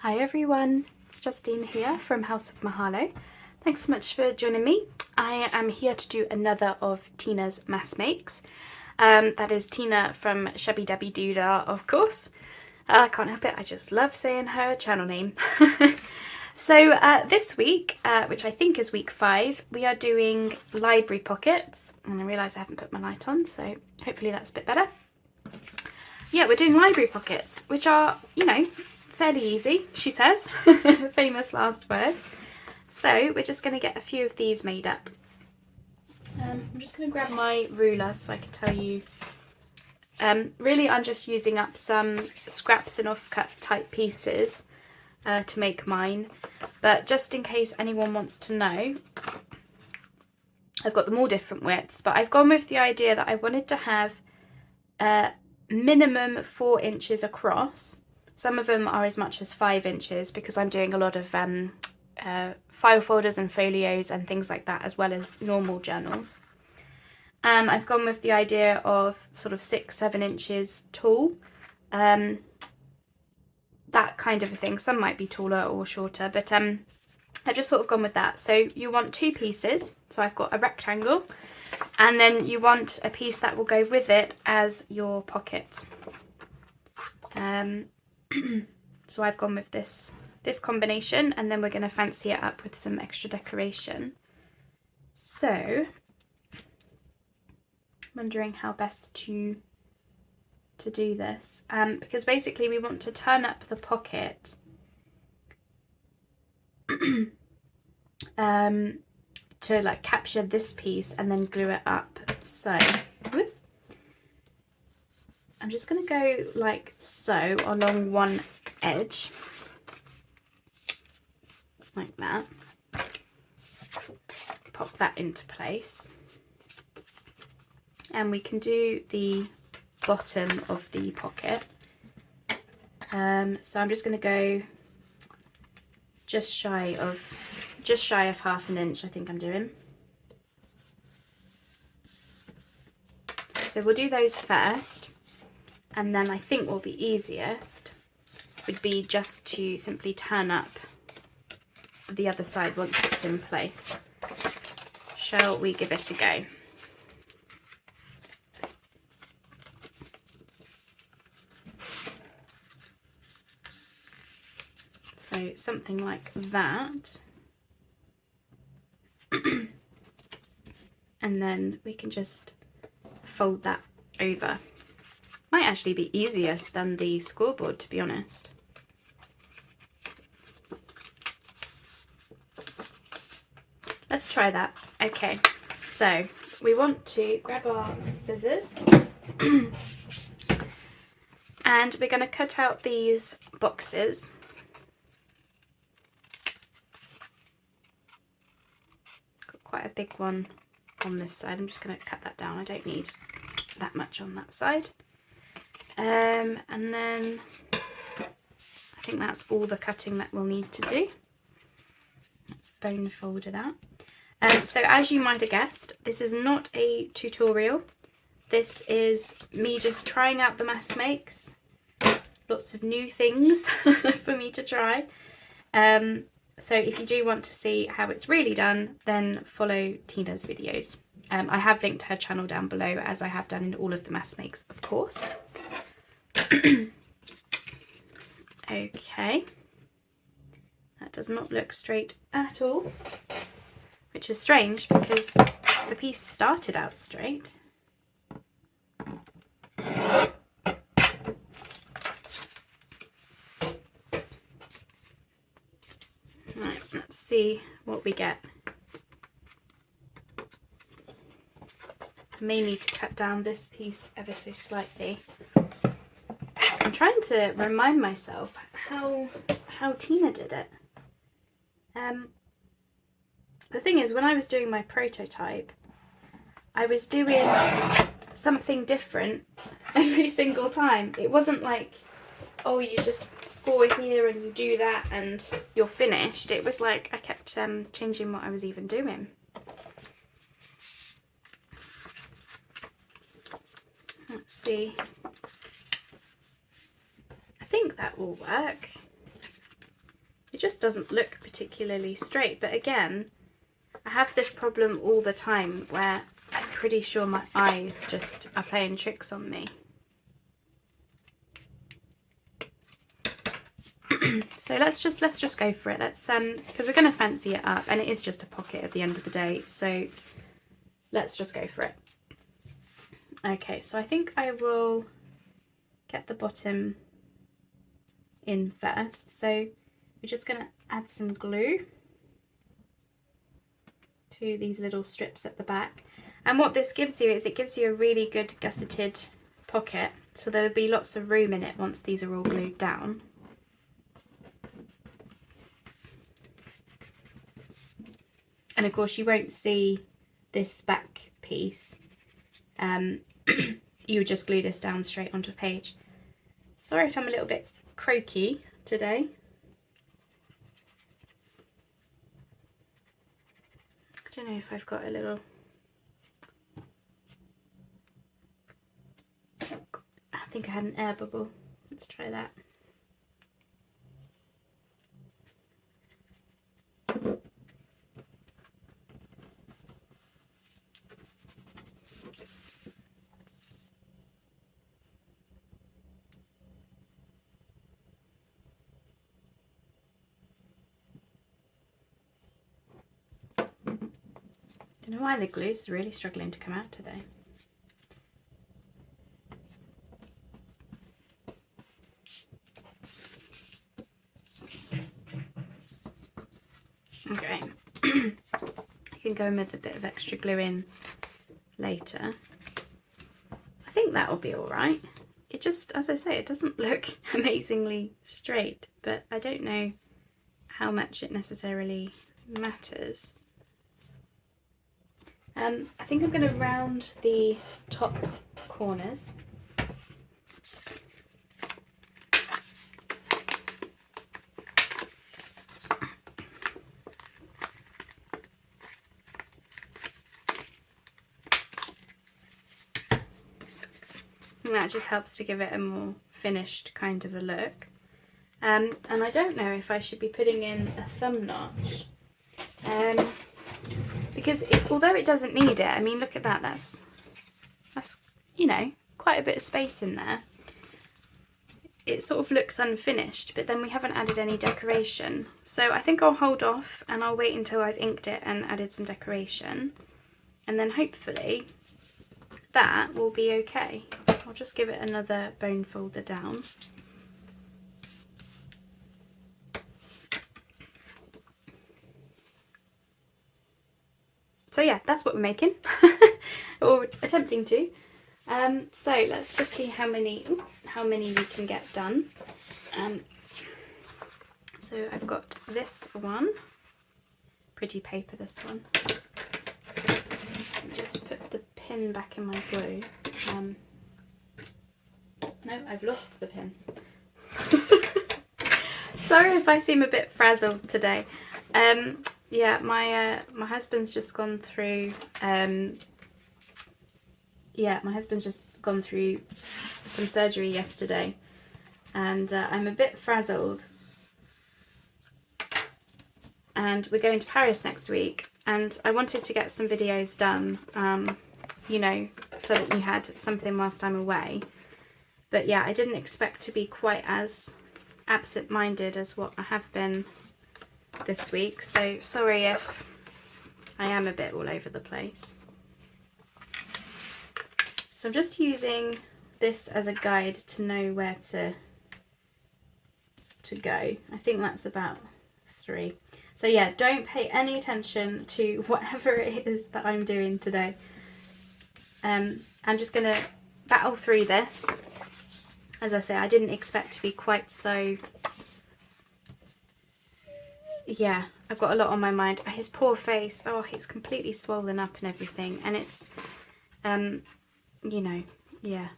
Hi everyone, it's Justine here from House of Mahalo. Thanks so much for joining me. I am here to do another of Tina's mass makes. That is Tina from Shabby Dabby Doodah, of course. I can't help it, I just love saying her channel name. So this week, which I think is week 5, we are doing library pockets. And I realise I haven't put my light on, so hopefully that's a bit better. Yeah, we're doing library pockets, which are, you know, fairly easy, she says. Famous last words. So we're just going to get a few of these made up. I'm just going to grab my ruler so I can tell you. Really, I'm just using up some scraps and offcut type pieces to make mine. But just in case anyone wants to know, I've got them all different widths. But I've gone with the idea that I wanted to have minimum 4 inches across. Some of them are as much as 5 inches because I'm doing a lot of file folders and folios and things like that, as well as normal journals. And I've gone with the idea of sort of 6-7 inches tall, that kind of a thing. Some might be taller or shorter, but I've just sort of gone with that. So you want 2 pieces, so I've got a rectangle, and then you want a piece that will go with it as your pocket. So I've gone with this combination, and then we're going to fancy it up with some extra decoration. So I'm wondering how best to do this, because basically we want to turn up the pocket to like capture this piece and then glue it up. So whoops, I'm just going to go like so along one edge, like that. Pop that into place. And we can do the bottom of the pocket. So I'm just going to go just shy of half an inch, I think I'm doing. So we'll do those first. And then I think what will be easiest would be just to simply turn up the other side once it's in place. Shall we give it a go? So something like that. And then we can just fold that over. Might actually be easiest than the scoreboard, to be honest. Let's try that. Okay, so we want to grab our scissors and we're going to cut out these boxes. Got quite a big one on this side. I'm just going to cut that down. I don't need that much on that side. And then I think that's all the cutting that we'll need to do. Let's bone folder that. So as you might have guessed, this is not a tutorial. This is me just trying out the mass makes. Lots of new things for me to try. So if you do want to see how it's really done, then follow Tina's videos. I have linked her channel down below, as I have done in all of the mass makes, of course. Okay, that does not look straight at all, which is strange because the piece started out straight. Right, let's see what we get. I may need to cut down this piece ever so slightly. I'm trying to remind myself how Tina did it. The thing is, when I was doing my prototype, I was doing something different every single time. It wasn't like, oh, you just score here and you do that and you're finished. It was like I kept changing what I was even doing. Let's see. I think that will work. just doesn't look particularly straight. But again, I have this problem all the time where I'm pretty sure my eyes just are playing tricks on me. So let's just go for it. Let's because we're going to fancy it up, and it is just a pocket at the end of the day. So let's just go for it. Okay, so I think I will get the bottom in first. So we're just going to add some glue to these little strips at the back. And what this gives you is it gives you a really good gusseted pocket. So there'll be lots of room in it once these are all glued down. And of course you won't see this back piece. You would just glue this down straight onto a page. Sorry if I'm a little bit croaky today. I don't know if I've got a little... I think I had an air bubble. Let's try that. I don't know why the glue's really struggling to come out today. Okay, I can go in with a bit of extra glue in later. I think that will be all right. It just, as I say, it doesn't look amazingly straight, but I don't know how much it necessarily matters. I think I'm going to round the top corners. And that just helps to give it a more finished kind of a look. And I don't know if I should be putting in a thumb notch. Because although it doesn't need it, I mean, look at that, that's, you know, quite a bit of space in there. It sort of looks unfinished, but then we haven't added any decoration. So I think I'll hold off and I'll wait until I've inked it and added some decoration. And then hopefully that will be okay. I'll just give it another bone folder down. So yeah, that's what we're making, or attempting to. So let's just see how many we can get done. So I've got this one, pretty paper, this one. Let me just put the pin back in my glue. No, I've lost the pin. Sorry if I seem a bit frazzled today. Yeah, my husband's just gone through. My husband's just gone through some surgery yesterday, and I'm a bit frazzled. And we're going to Paris next week, and I wanted to get some videos done, you know, so that you had something whilst I'm away. But yeah, I didn't expect to be quite as absent-minded as what I have been this week, so sorry if I am a bit all over the place. So I'm just using this as a guide to know where to go. I think that's about 3. So yeah, don't pay any attention to whatever it is that I'm doing today. I'm just going to battle through this. As I say, I didn't expect to be quite so... Yeah, I've got a lot on my mind. His poor face, oh, it's completely swollen up and everything. And it's, you know, yeah.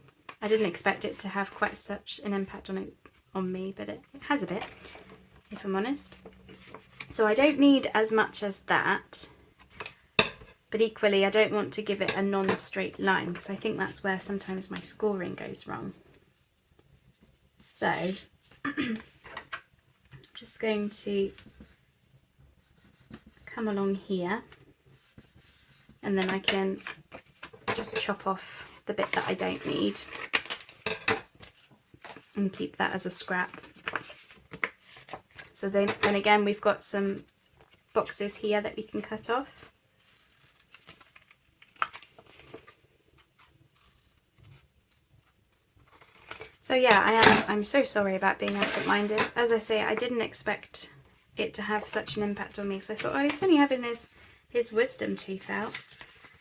I didn't expect it to have quite such an impact on me, but it has a bit, if I'm honest. So I don't need as much as that. But equally, I don't want to give it a non-straight line, because I think that's where sometimes my scoring goes wrong. So, just going to come along here, and then I can just chop off the bit that I don't need and keep that as a scrap. So then again, we've got some boxes here that we can cut off. So yeah, I'm so sorry about being absent-minded. As I say, I didn't expect it to have such an impact on me, so I thought, oh, he's only having his wisdom tooth out.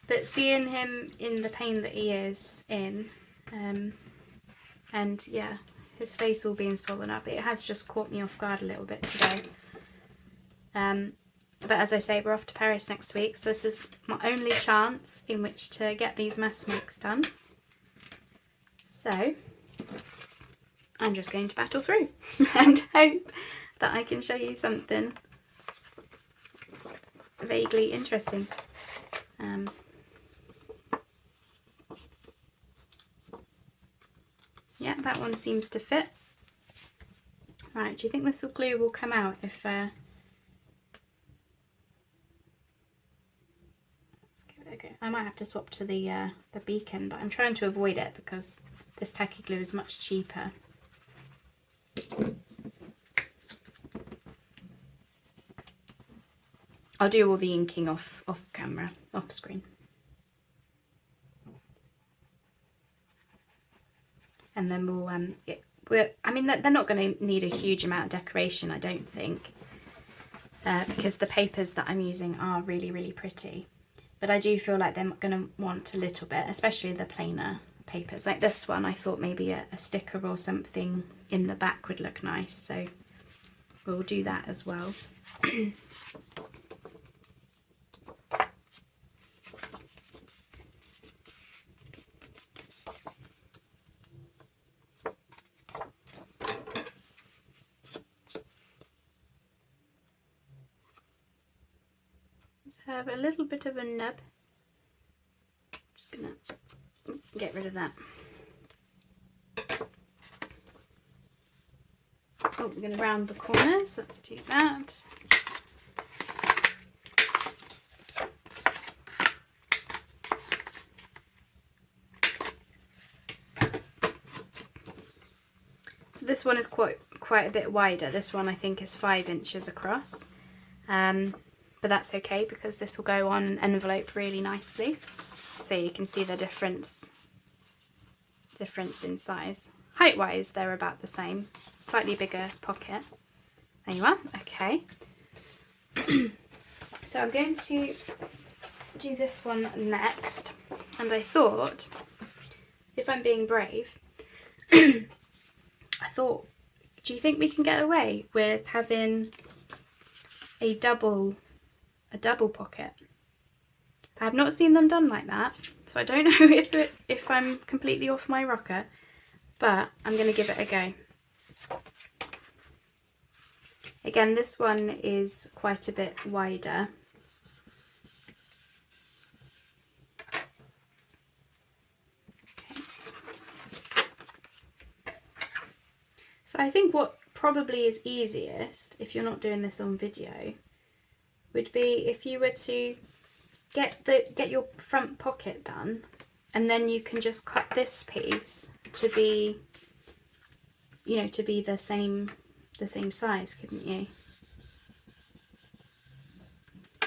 But seeing him in the pain that he is in, and yeah, his face all being swollen up, it has just caught me off guard a little bit today. But as I say, we're off to Paris next week, so this is my only chance in which to get these mask makes done. So I'm just going to battle through and hope that I can show you something vaguely interesting. Yeah, that one seems to fit. Right, do you think this glue will come out if... Okay, I might have to swap to the beacon, but I'm trying to avoid it because this tacky glue is much cheaper. I'll do all the inking off camera, off screen. And then I mean, they're not going to need a huge amount of decoration, I don't think, because the papers that I'm using are really, really pretty. But I do feel like they're going to want a little bit, especially the plainer papers. Like this one, I thought maybe a sticker or something in the back would look nice, so we'll do that as well. Have a little bit of a nub. Just gonna get rid of that. Oh, we're gonna round the corners. Let's do that. So this one is quite a bit wider. This one I think is 5 inches across. But that's okay because this will go on an envelope really nicely. So you can see the difference in size. Height-wise, they're about the same. Slightly bigger pocket. There you are. Okay. So I'm going to do this one next. And I thought, if I'm being brave, I thought, do you think we can get away with having a double pocket? I've not seen them done like that, so I don't know if I'm completely off my rocker, but I'm going to give it a go. Again, this one is quite a bit wider. Okay. So I think what probably is easiest, if you're not doing this on video, would be if you were to get your front pocket done, and then you can just cut this piece to be, you know, to be the same size, couldn't you? I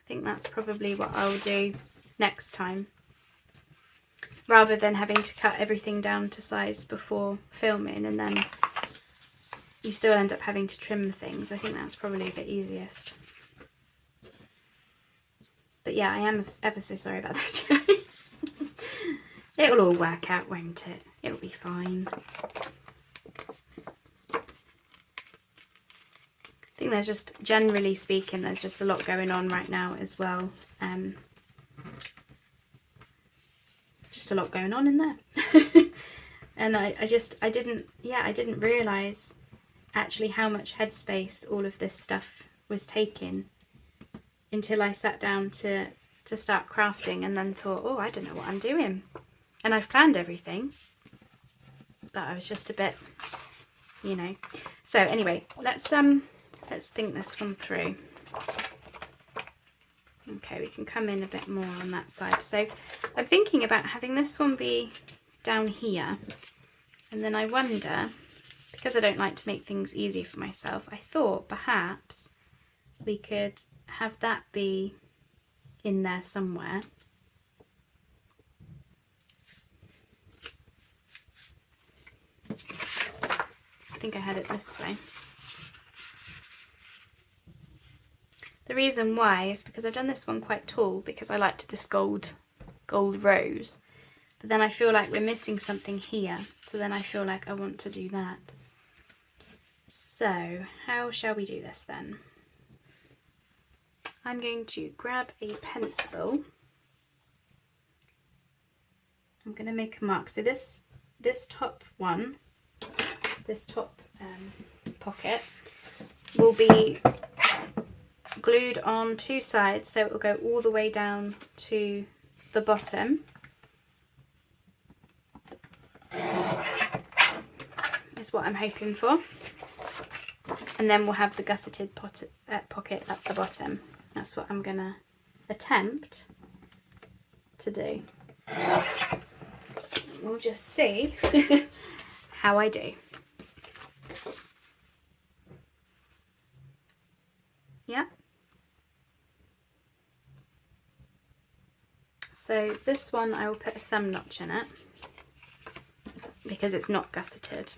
think that's probably what I'll do next time, rather than having to cut everything down to size before filming and then you still end up having to trim things. I think that's probably the easiest. But yeah, I am ever so sorry about that. It'll all work out, won't it? It'll be fine. I think there's just, generally speaking, there's just a lot going on right now as well. Just a lot going on in there. And I didn't realise actually how much headspace all of this stuff was taking until I sat down to start crafting, and then thought, oh, I don't know what I'm doing. And I've planned everything, but I was just a bit you know. So anyway, let's think this one through. Okay, we can come in a bit more on that side. So I'm thinking about having this one be down here, and then I wonder, because I don't like to make things easy for myself, I thought perhaps we could have that be in there somewhere. I think I had it this way. The reason why is because I've done this one quite tall because I liked this gold rose. But then I feel like we're missing something here. So then I feel like I want to do that. So how shall we do this then? I'm going to grab a pencil. I'm going to make a mark. So this top one, this top pocket will be glued on two sides, so it will go all the way down to the bottom. Is what I'm hoping for. And then we'll have the gusseted pocket at the bottom. That's what I'm going to attempt to do. We'll just see how I do. Yeah. So this one I will put a thumb notch in it because it's not gusseted.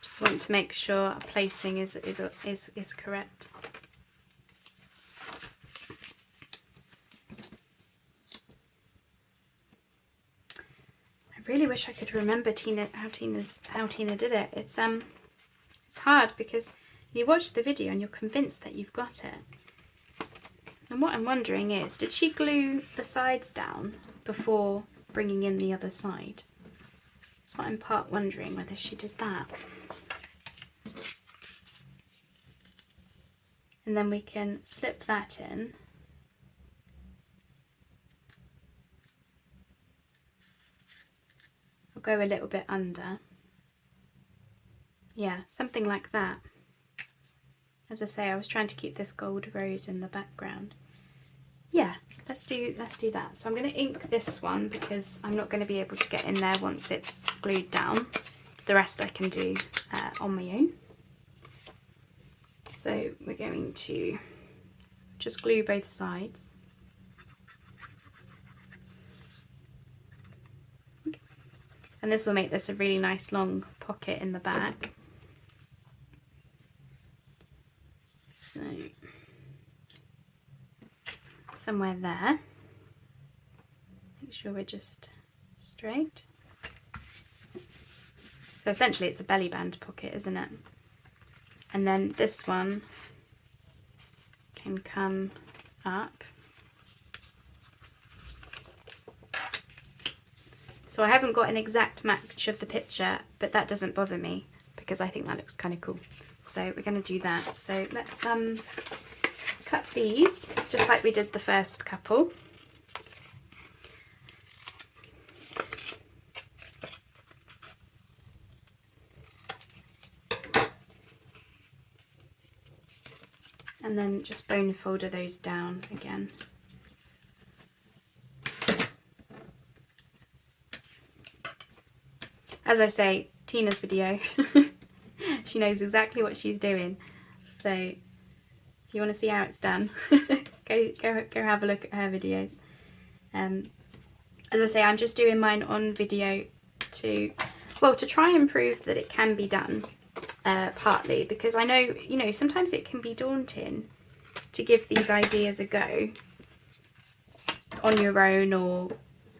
Just want to make sure placing is correct. I really wish I could remember how Tina did it. It's hard because you watch the video and you're convinced that you've got it. And what I'm wondering is, did she glue the sides down before bringing in the other side? That's what I'm part wondering, whether she did that. And then we can slip that in. I'll go a little bit under. Yeah, something like that. As I say, I was trying to keep this gold rose in the background. Yeah, let's do that. So I'm going to ink this one because I'm not going to be able to get in there once it's glued down. The rest I can do on my own. So we're going to just glue both sides. And this will make this a really nice long pocket in the back. So somewhere there. Make sure we're just straight. So essentially it's a belly band pocket, isn't it? And then this one can come up. So I haven't got an exact match of the picture, but that doesn't bother me because I think that looks kind of cool. So we're going to do that. So let's cut these just like we did the first couple. And then just bone folder those down again. As I say, Tina's video, she knows exactly what she's doing. So if you want to see how it's done, go have a look at her videos. As I say, I'm just doing mine on video to try and prove that it can be done, partly because I know, sometimes it can be daunting to give these ideas a go on your own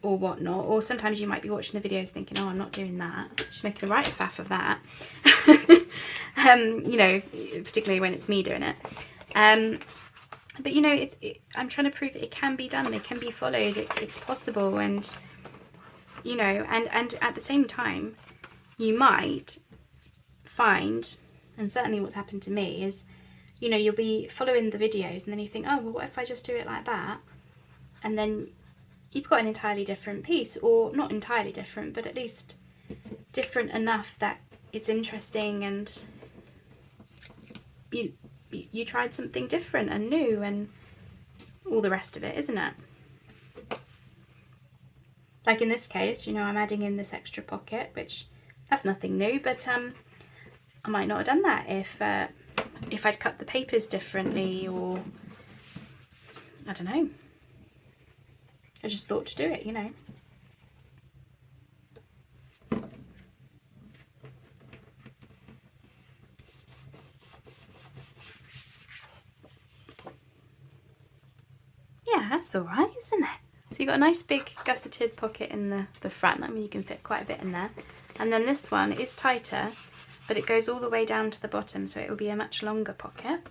or whatnot, or sometimes you might be watching the videos thinking, oh, I'm not doing that, just making a right faff of that. Particularly when it's me doing it. But I'm trying to prove it can be done, it can be followed, it's possible, and and at the same time you might find, and certainly what's happened to me is, you know, you'll be following the videos and then you think, oh, well, what if I just do it like that? And then you've got an entirely different piece, or not entirely different, but at least different enough that it's interesting, and you tried something different and new and all the rest of it, isn't it? Like in this case, you know, I'm adding in this extra pocket, which that's nothing new, but I might not have done that if I'd cut the papers differently, or I don't know. I just thought to do it, you know. Yeah, that's alright, isn't it? So you've got a nice big gusseted pocket in the front. I mean, you can fit quite a bit in there. And then this one is tighter, but it goes all the way down to the bottom, so it will be a much longer pocket.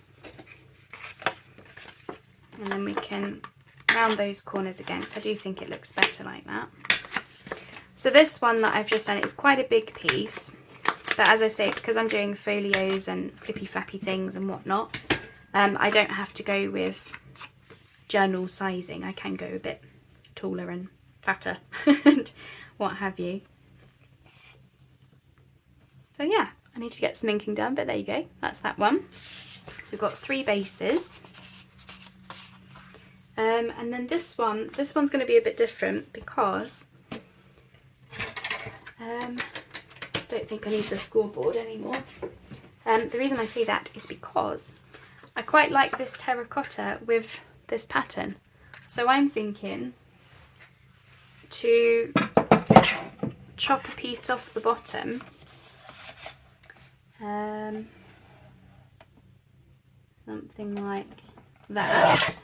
And then we can round those corners again, because I do think it looks better like that. So this one that I've just done is quite a big piece, but as I say, because I'm doing folios and flippy flappy things and whatnot, I don't have to go with journal sizing. I can go a bit taller and fatter and what have you. So yeah, I need to get some inking done, but there you go, that's that one. So we've got 3 bases. And then this one's going to be a bit different because I don't think I need the scoreboard anymore. The reason I say that is because I quite like this terracotta with this pattern. So I'm thinking to chop a piece off the bottom, something like that,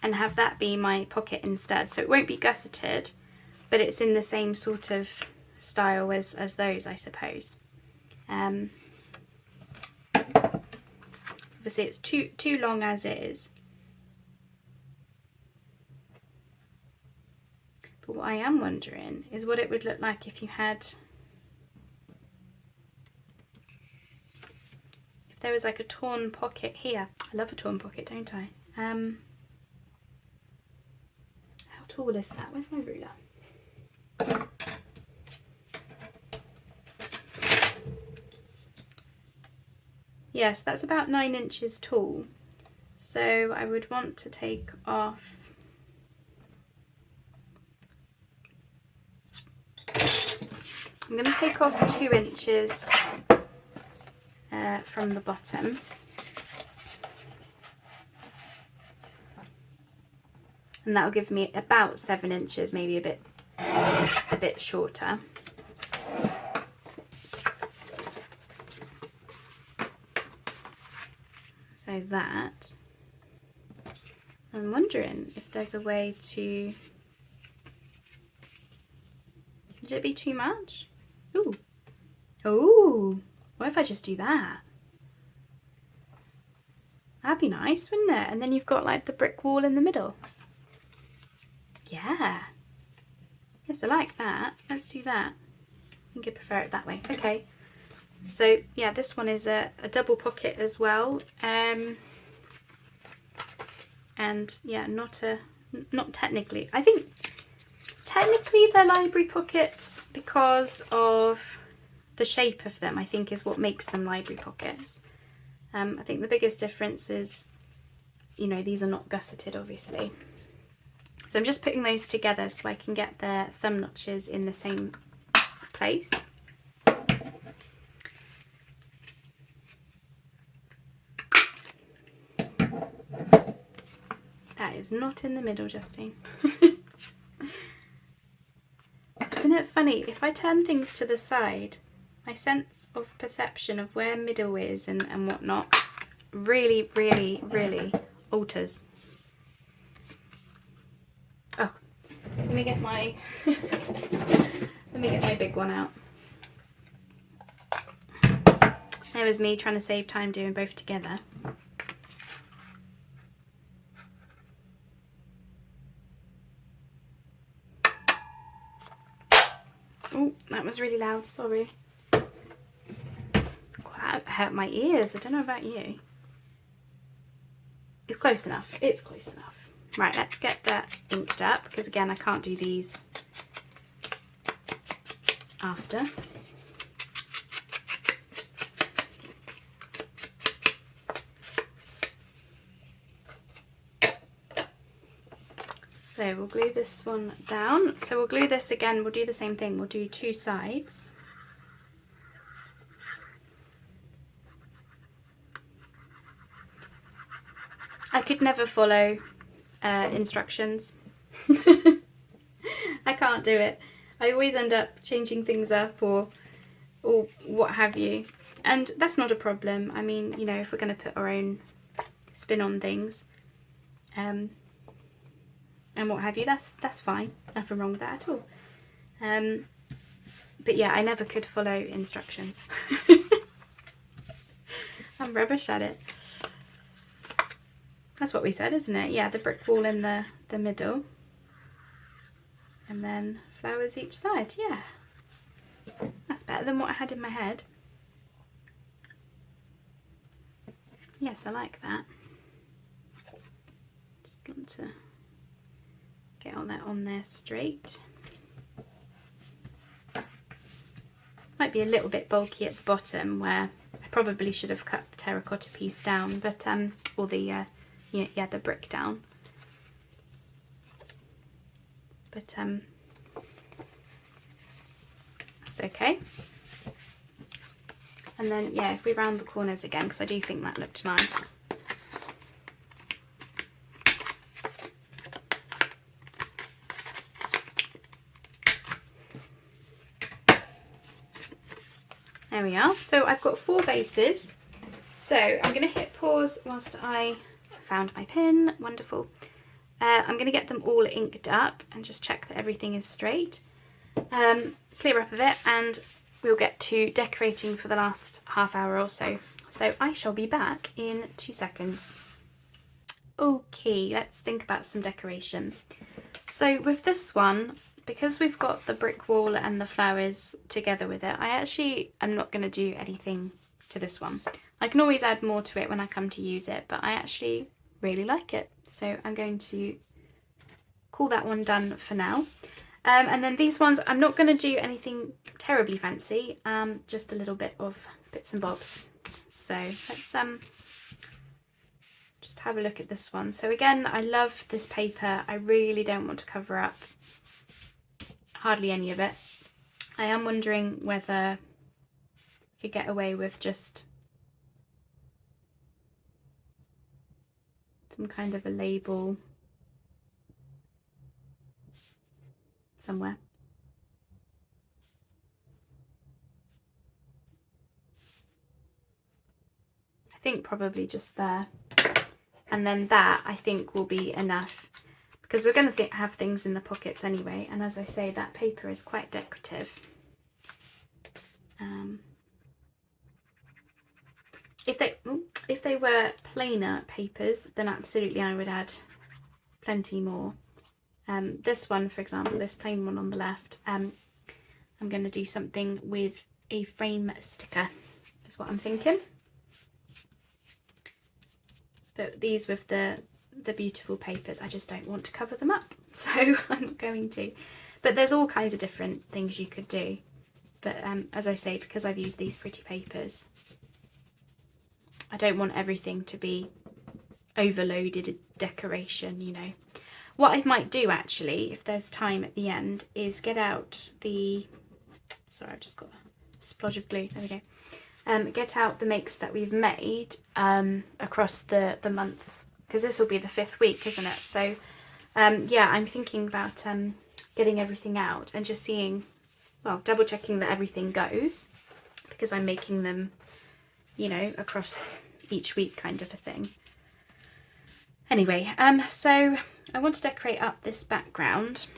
and have that be my pocket instead. So it won't be gusseted, but it's in the same sort of style as those, I suppose. Obviously it's too long as is. But what I am wondering is what it would look like if you had, if there was like a torn pocket here. I love a torn pocket, don't I? How tall is that? Where's my ruler? Yes, that's about 9 inches tall. So I would want to take off I'm going to take off 2 inches from the bottom. And that will give me about 7 inches, maybe a bit shorter. So that, I'm wondering if there's a way to, would it be too much? Ooh, ooh, what if I just do that? That'd be nice, wouldn't it? And then you've got like the brick wall in the middle. Yeah, yes, I like that. Let's do that. I think I prefer it that way. Okay, so yeah, this one is a double pocket as well, and yeah, not technically. I think technically they're library pockets because of the shape of them, I think, is what makes them library pockets. I think the biggest difference is, you know, these are not gusseted, obviously. So I'm just putting those together so I can get the thumb notches in the same place. That is not in the middle, Justine. Isn't it funny? If I turn things to the side, my sense of perception of where middle is and whatnot really, really, really alters. Oh, let me get my big one out. There was me trying to save time doing both together. Oh, that was really loud, sorry. That hurt my ears. I don't know about you. It's close enough. It's close enough. Right, let's get that inked up, because again, I can't do these after. So we'll glue this one down. So we'll glue this again, we'll do the same thing. We'll do 2 sides. I could never follow instructions. I can't do it. I always end up changing things up or what have you. And that's not a problem. I mean, you know, if we're going to put our own spin on things, and what have you, that's fine. Nothing wrong with that at all. But yeah, I never could follow instructions. I'm rubbish at it. That's what we said, isn't it? Yeah, the brick wall in the middle. And then flowers each side, yeah. That's better than what I had in my head. Yes, I like that. Just want to get all that on there straight. Might be a little bit bulky at the bottom, where I probably should have cut the terracotta piece down, but or the the brick down. But that's okay. And then yeah, if we round the corners again, because I do think that looked nice. There we are. So I've got 4 bases. So I'm going to hit pause whilst I found my pin. Wonderful. I'm going to get them all inked up and just check that everything is straight. Clear up a bit, and we'll get to decorating for the last half hour or so. So I shall be back in 2 seconds. Okay, let's think about some decoration. So with this one, because we've got the brick wall and the flowers together with it, I actually am not going to do anything to this one. I can always add more to it when I come to use it, but I actually really like it. So I'm going to call that one done for now. And then these ones, I'm not going to do anything terribly fancy, just a little bit of bits and bobs. So let's just have a look at this one. So again, I love this paper. I really don't want to cover up hardly any of it. I am wondering whether I could get away with just some kind of a label somewhere. I think probably just there. And then that, I think, will be enough, because we're going to have things in the pockets anyway. And as I say, that paper is quite decorative. If they were plainer papers, then absolutely I would add plenty more. This one, for example, this plain one on the left, I'm going to do something with a frame sticker, is what I'm thinking. But these with the beautiful papers, I just don't want to cover them up, so I'm not going to. But there's all kinds of different things you could do. But as I say, because I've used these pretty papers, I don't want everything to be overloaded decoration, you know. What I might do actually, if there's time at the end, is get out the, sorry, I've just got a splodge of glue, there we go. Get out the makes that we've made across the month, because this will be the 5th week, isn't it? So yeah, I'm thinking about getting everything out and just seeing, well, double checking that everything goes, because I'm making them, you know, across each week kind of a thing. Anyway, so I want to decorate up this background.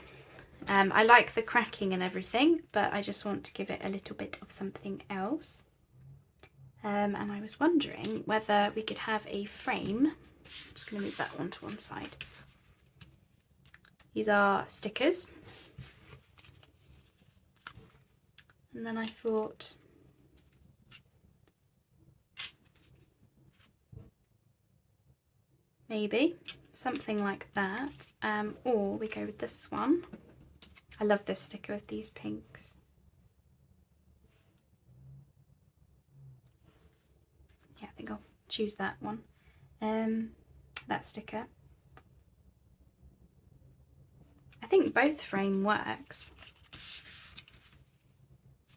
I like the cracking and everything, but I just want to give it a little bit of something else. And I was wondering whether we could have a frame. I'm just going to move that one to one side. These are stickers. And then I thought maybe something like that, or we go with this one. I love this sticker with these pinks. Yeah, I think I'll choose that one. That sticker. I think both frame works.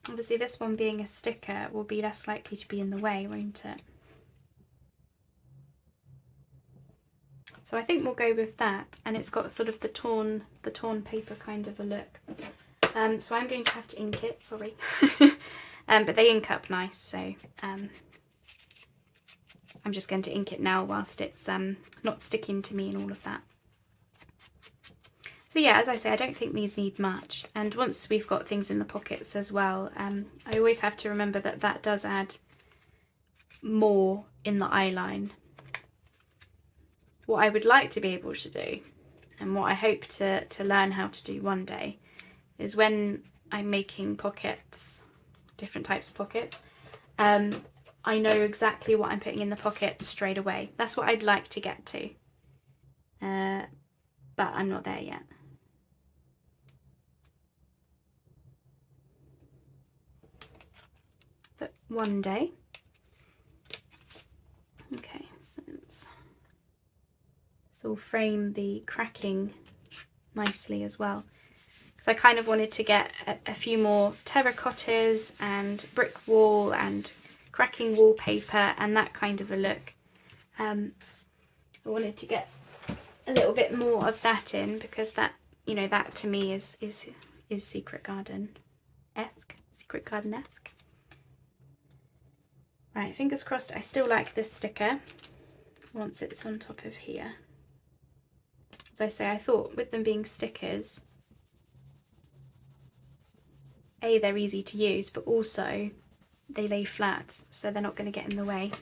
Obviously this one being a sticker will be less likely to be in the way, won't it? So I think we'll go with that, and it's got sort of the torn paper kind of a look. So I'm going to have to ink it, sorry. But they ink up nice, so I'm just going to ink it now whilst it's not sticking to me and all of that. So yeah, as I say, I don't think these need much, and once we've got things in the pockets as well, I always have to remember that that does add more in the eye line. What I would like to be able to do, and what I hope to learn how to do one day, is when I'm making pockets, different types of pockets, I know exactly what I'm putting in the pocket straight away. That's what I'd like to get to, but I'm not there yet. But one day. Okay, so this will frame the cracking nicely as well. Because I kind of wanted to get a few more terracottas and brick wall and cracking wallpaper and that kind of a look. I wanted to get a little bit more of that in, because that, you know, that to me is Secret Garden-esque. Secret Garden-esque. Right, fingers crossed. I still like this sticker once it's on top of here. As I say, I thought with them being stickers, A, they're easy to use, but also they lay flat, so they're not going to get in the way.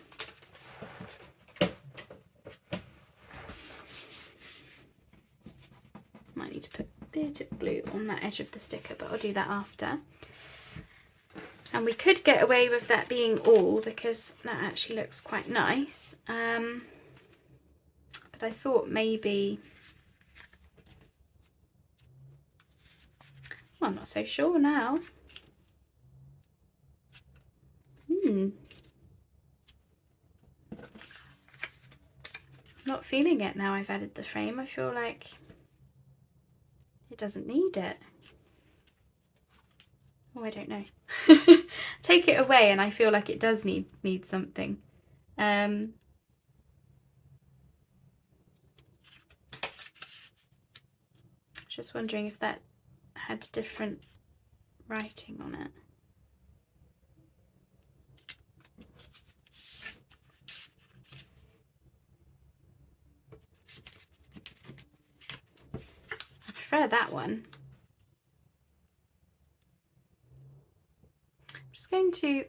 Might need to put a bit of glue on that edge of the sticker, but I'll do that after. And we could get away with that being all, because that actually looks quite nice. But I thought maybe, well, I'm not so sure now. Not feeling it now I've added the frame. I feel like it doesn't need it. Oh, I don't know. Take it away and I feel like it does need something. Just wondering if that had different writing on it. I prefer that one. I'm just going to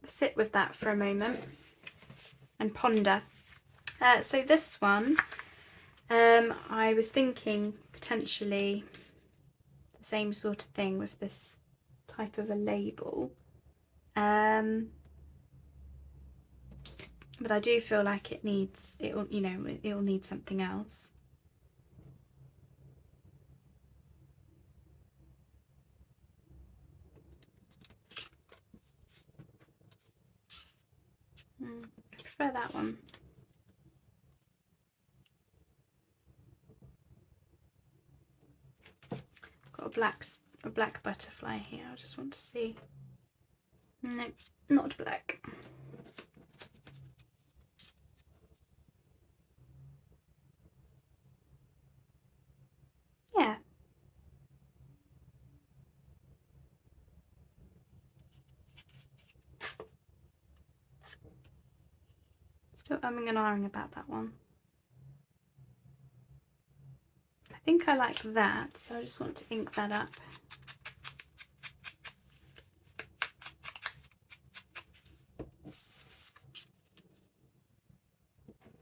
sit with that for a moment and ponder. So this one, I was thinking potentially the same sort of thing with this type of a label, but I do feel like it'll need something else. I prefer that one. Got a black butterfly here. I just want to see. No, not black. Yeah. Still umming and ahhing about that one. I think I like that, so I just want to ink that up.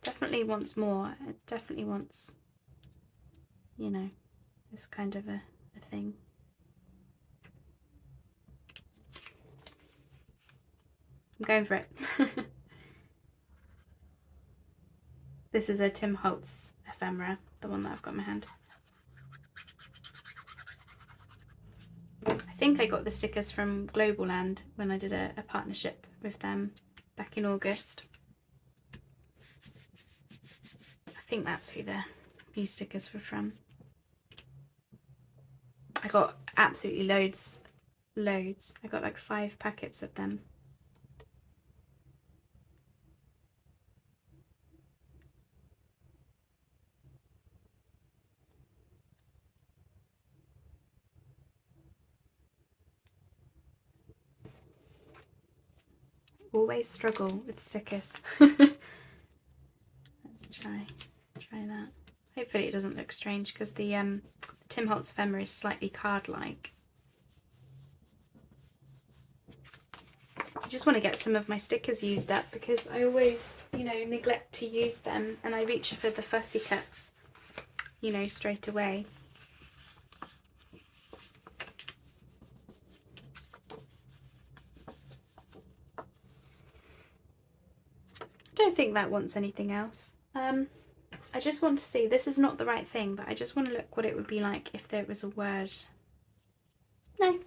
Definitely wants more. It definitely wants, you know, this kind of a thing. I'm going for it. This is a Tim Holtz ephemera, the one that I've got in my hand. I think I got the stickers from Global Land when I did a partnership with them back in August. I think that's who these stickers were from. I got absolutely loads. I got like 5 packets of them. Always struggle with stickers. Let's try that. Hopefully it doesn't look strange because the Tim Holtz ephemera is slightly card-like. I just want to get some of my stickers used up because I always, you know, neglect to use them, and I reach for the fussy cuts, you know, straight away. I don't think that wants anything else. I just want to see, this is not the right thing, but I just want to look what it would be like if there was a word. No,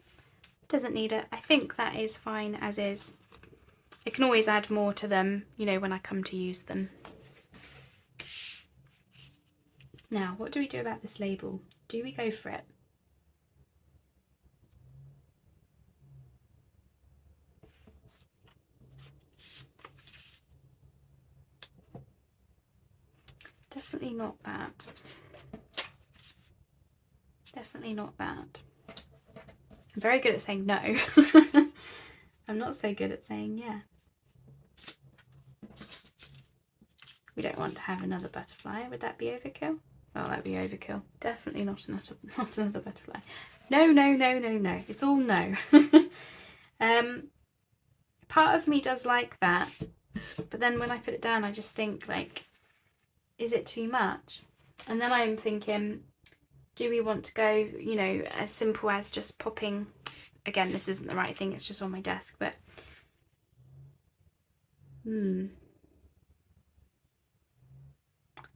doesn't need it. I think that is fine as is. I can always add more to them, you know, when I come to use them. Now, what do we do about this label? Do we go for it? Definitely not that. Definitely not that. I'm very good at saying no. I'm not so good at saying yes. We don't want to have another butterfly. Would that be overkill? Oh, that'd be overkill. Definitely not another butterfly. No, no, no, no, no. It's all no. Part of me does like that, but then when I put it down, I just think, like, is it too much? And then I'm thinking, do we want to go, you know, as simple as just popping, again, this isn't the right thing, it's just on my desk, but the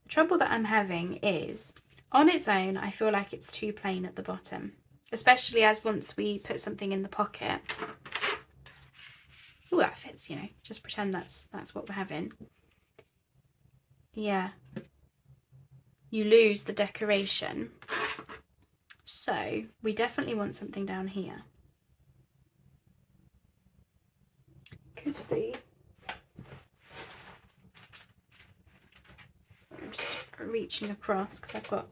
trouble that I'm having is, on its own, I feel like it's too plain at the bottom, especially as once we put something in the pocket. Oh, that fits, you know, just pretend that's what we're having. Yeah. You lose the decoration. So we definitely want something down here. Could be. I'm just reaching across because I've got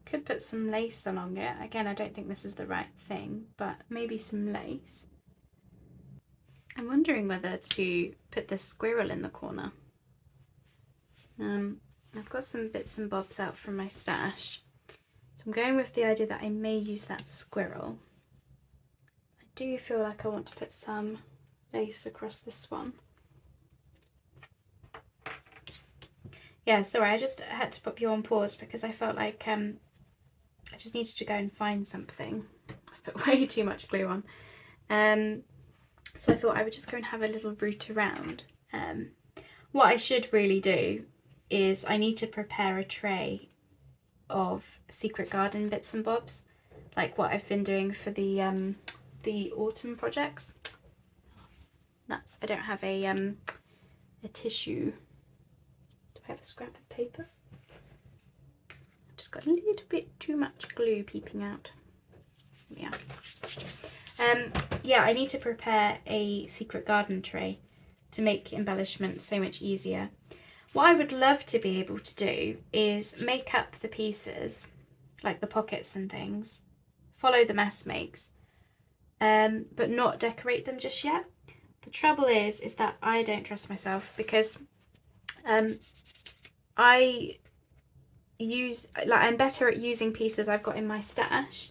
could put some lace along it. Again, I don't think this is the right thing, but maybe some lace. I'm wondering whether to put this squirrel in the corner. I've got some bits and bobs out from my stash, so I'm going with the idea that I may use that squirrel. I do feel like I want to put some lace across this one. Yeah, sorry, I just had to put you on pause because I felt like I just needed to go and find something. I've put way too much glue on. So I thought I would just go and have a little route around. What I should really do is I need to prepare a tray of Secret Garden bits and bobs, like what I've been doing for the autumn projects. Nuts, I don't have a tissue. Do I have a scrap of paper? I've just got a little bit too much glue peeping out. Yeah. Yeah, I need to prepare a Secret Garden tray to make embellishment so much easier. What I would love to be able to do is make up the pieces, like the pockets and things, follow the mass makes, but not decorate them just yet. The trouble is that I don't trust myself because I'm better at using pieces I've got in my stash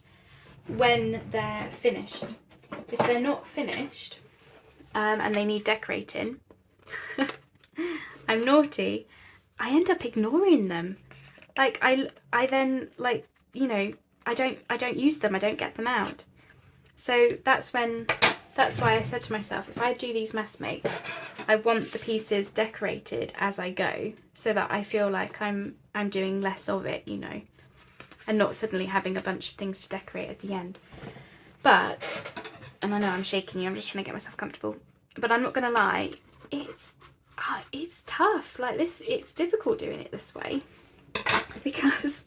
when they're finished. If they're not finished and they need decorating, I'm naughty, I end up ignoring them. Like I then, like, you know, I don't use them, I don't get them out. So that's when that's why I said to myself, if I do these mass makes, I want the pieces decorated as I go, so that I feel like I'm doing less of it, you know, and not suddenly having a bunch of things to decorate at the end. But, and I know I'm shaking you, I'm just trying to get myself comfortable, but I'm not going to lie, it's tough. Like this, it's difficult doing it this way, because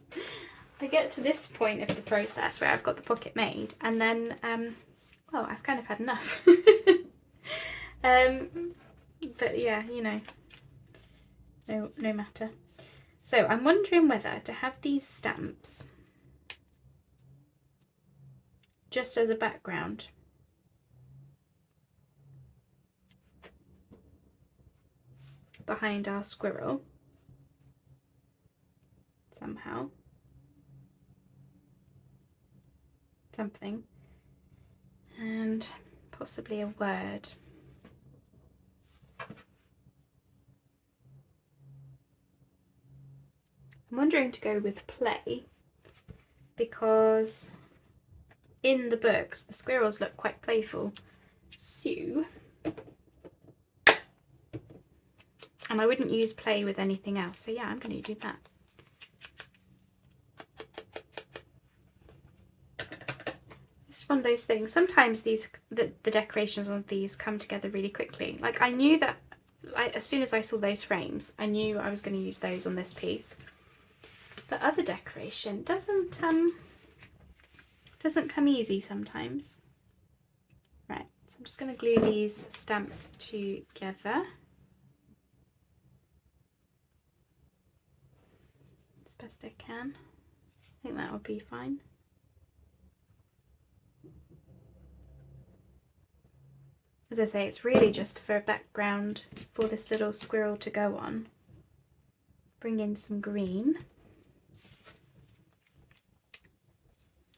I get to this point of the process where I've got the pocket made, and then, well, I've kind of had enough. But yeah, you know, no matter. So I'm wondering whether to have these stamps just as a background. Behind our squirrel. Somehow. Something. And possibly a word. I'm wondering to go with play, because in the books the squirrels look quite playful. So, and I wouldn't use play with anything else, so yeah, I'm going to do that. It's one of those things, sometimes the decorations on these come together really quickly. Like I knew that, as soon as I saw those frames, I knew I was going to use those on this piece. But other decoration doesn't come easy sometimes. Right, so I'm just going to glue these stamps together as best I can. I think that will be fine. As I say, it's really just for a background for this little squirrel to go on. Bring in some green.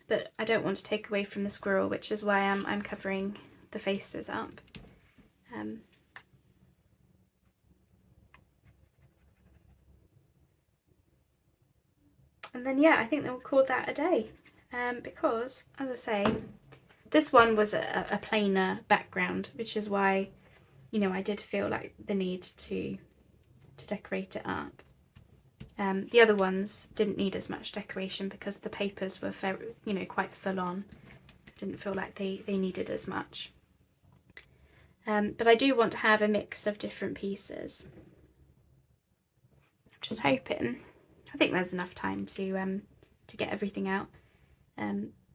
But I don't want to take away from the squirrel, which is why I'm covering the faces up. And then yeah, I think we'll call that a day, because as I say, this one was a plainer background, which is why, you know, I did feel like the need to decorate it up. The other ones didn't need as much decoration because the papers were very, you know, quite full on. Didn't feel like they needed as much. But I do want to have a mix of different pieces. I'm just hoping. I think there's enough time to get everything out.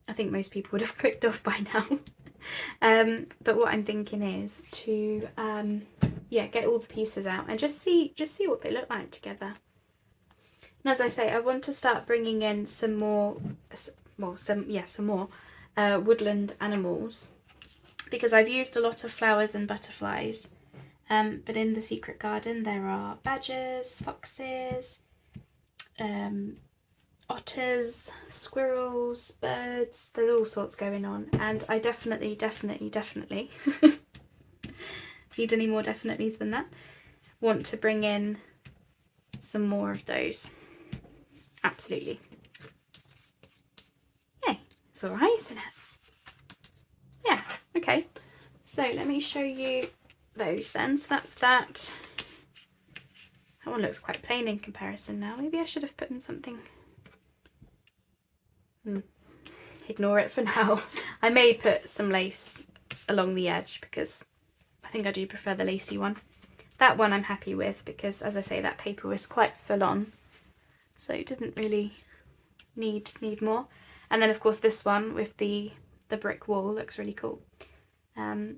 I think most people would have clicked off by now. But what I'm thinking is to yeah, get all the pieces out and just see what they look like together. And as I say, I want to start bringing in some more woodland animals, because I've used a lot of flowers and butterflies, but in the secret garden there are badgers, foxes, otters, squirrels, birds, there's all sorts going on, and I definitely need any more definitelys than that, want to bring in some more of those. Absolutely. Yeah, it's alright, isn't it? Yeah, okay. So let me show you those then. So that's that. That one looks quite plain in comparison now. Maybe I should have put in something. Ignore it for now. I may put some lace along the edge because I think I do prefer the lacy one. That one I'm happy with because, as I say, that paper was quite full on. So it didn't really need more. And then of course this one with the brick wall looks really cool. I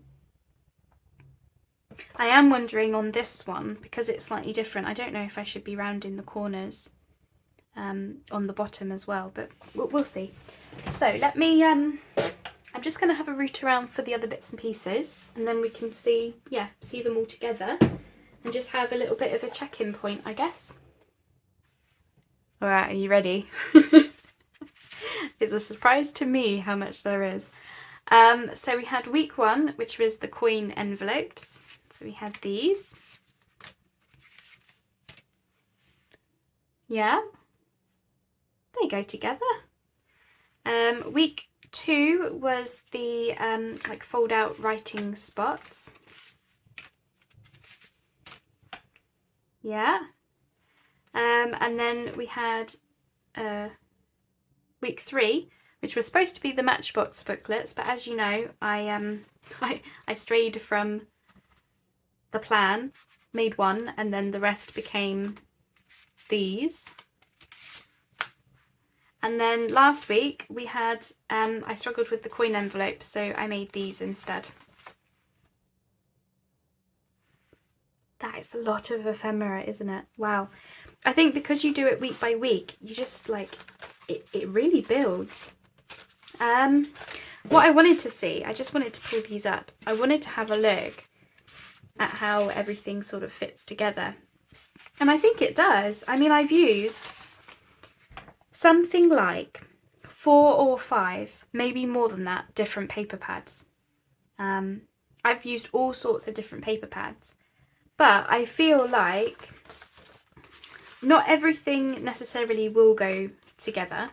am wondering on this one, because it's slightly different, I don't know if I should be rounding the corners on the bottom as well, but we'll see. So let me, I'm just going to have a root around for the other bits and pieces, and then we can see them all together and just have a little bit of a check-in point, I guess. Alright, are you ready? It's a surprise to me how much there is. So we had week 1, which was the coin envelopes. So we had these. Yeah, they go together. Week 2 was the like fold out writing spots. Yeah. And then we had week 3, which was supposed to be the Matchbox booklets, but as you know, I strayed from the plan, made one, and then the rest became these. And then last week we had, I struggled with the coin envelope, so I made these instead. That is a lot of ephemera, isn't it? Wow. I think because you do it week by week, you just like, it really builds. What I wanted to see, I just wanted to pull these up. I wanted to have a look at how everything sort of fits together. And I think it does. I mean, I've used something like 4 or 5, maybe more than that, different paper pads. I've used all sorts of different paper pads. But I feel like not everything necessarily will go together,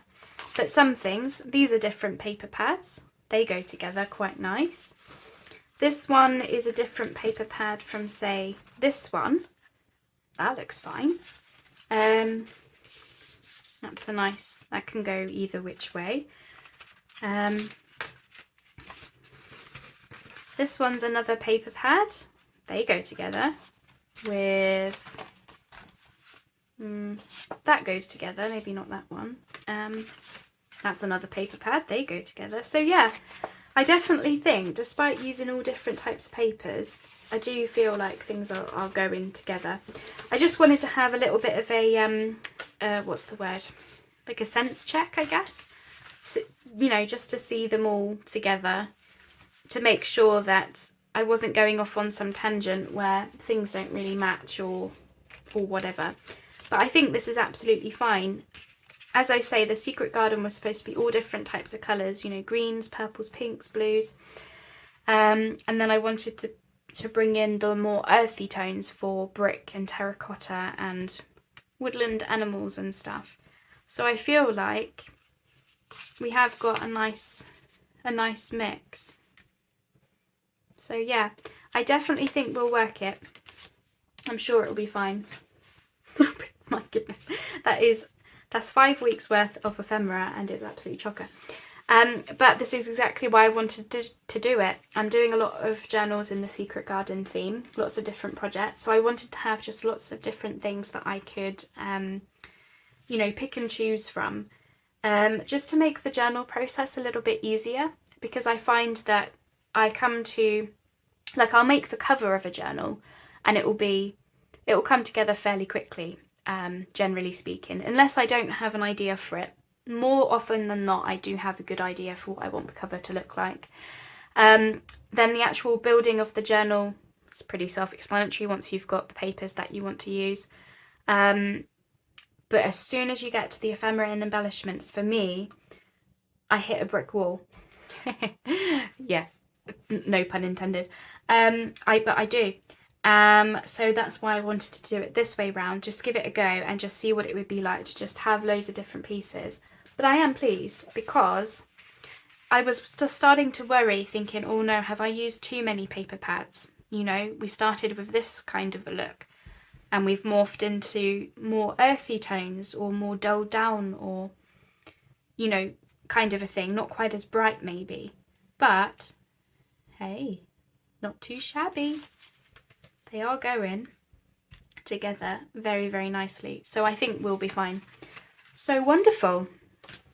but some things, these are different paper pads. They go together quite nice. This one is a different paper pad from, say, this one. That looks fine. That's a nice, that can go either which way. This one's another paper pad. They go together with, that goes together, maybe not that one. That's another paper pad, they go together. So yeah, I definitely think, despite using all different types of papers, I do feel like things are going together. I just wanted to have a little bit of a, what's the word? Like a sense check, I guess. So, you know, just to see them all together, to make sure that I wasn't going off on some tangent where things don't really match or whatever. But I think this is absolutely fine. As I say, the Secret Garden was supposed to be all different types of colours, you know, greens, purples, pinks, blues. And then I wanted to bring in the more earthy tones for brick and terracotta and woodland animals and stuff. So I feel like we have got a nice mix. So yeah, I definitely think we'll work it. I'm sure it'll be fine. My goodness, that's 5 weeks worth of ephemera and it's absolutely chocker. But this is exactly why I wanted to do it. I'm doing a lot of journals in the Secret Garden theme, lots of different projects. So I wanted to have just lots of different things that I could, you know, pick and choose from, just to make the journal process a little bit easier, because I find that I come to, like, I'll make the cover of a journal and it will come together fairly quickly, generally speaking, unless I don't have an idea for it. More often than not, I do have a good idea for what I want the cover to look like. Then the actual building of the journal is pretty self-explanatory once you've got the papers that you want to use. But as soon as you get to the ephemera and embellishments, for me, I hit a brick wall. Yeah, no pun intended. But I do. So that's why I wanted to do it this way round, just give it a go and just see what it would be like to just have loads of different pieces. But I am pleased, because I was just starting to worry, thinking, oh no, have I used too many paper pads? You know, we started with this kind of a look and we've morphed into more earthy tones or more dulled down, or, you know, kind of a thing, not quite as bright maybe, but hey, not too shabby. They are going together very, very nicely. So I think we'll be fine. So wonderful.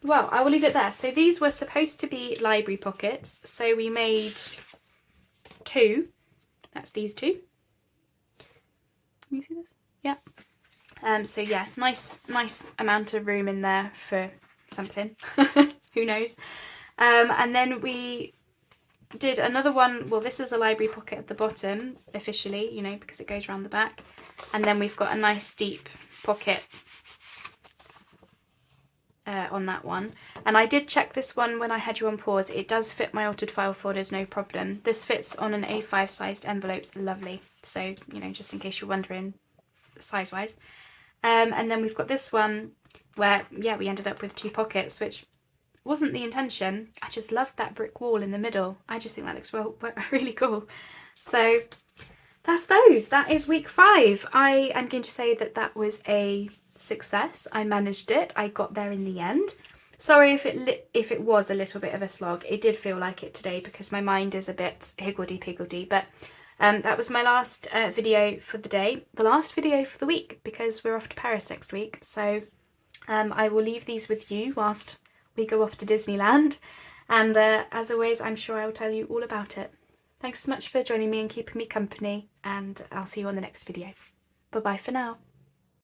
Well, I will leave it there. So these were supposed to be library pockets. So we made 2. That's these 2. Can you see this? Yeah. So yeah, nice amount of room in there for something. Who knows? And then we did another one. Well, this is a library pocket at the bottom officially, you know, because it goes around the back. And then we've got a nice deep pocket on that one. And I did check this one when I had you on pause. It does fit my altered file folders, no problem. This fits on an A5 sized envelopes, lovely. So, you know, just in case you're wondering size wise. And then we've got this one where, yeah, we ended up with 2 pockets, which wasn't the intention. I just loved that brick wall in the middle. I just think that looks really cool. So that's those. That is week 5. I am going to say that that was a success. I managed it. I got there in the end. Sorry if it was a little bit of a slog. It did feel like it today because my mind is a bit higgledy-piggledy, but that was my last video for the day. The last video for the week because we're off to Paris next week. So I will leave these with you whilst we go off to Disneyland. And as always, I'm sure I will tell you all about it. Thanks so much for joining me and keeping me company, and I'll see you on the next video. Bye bye for now.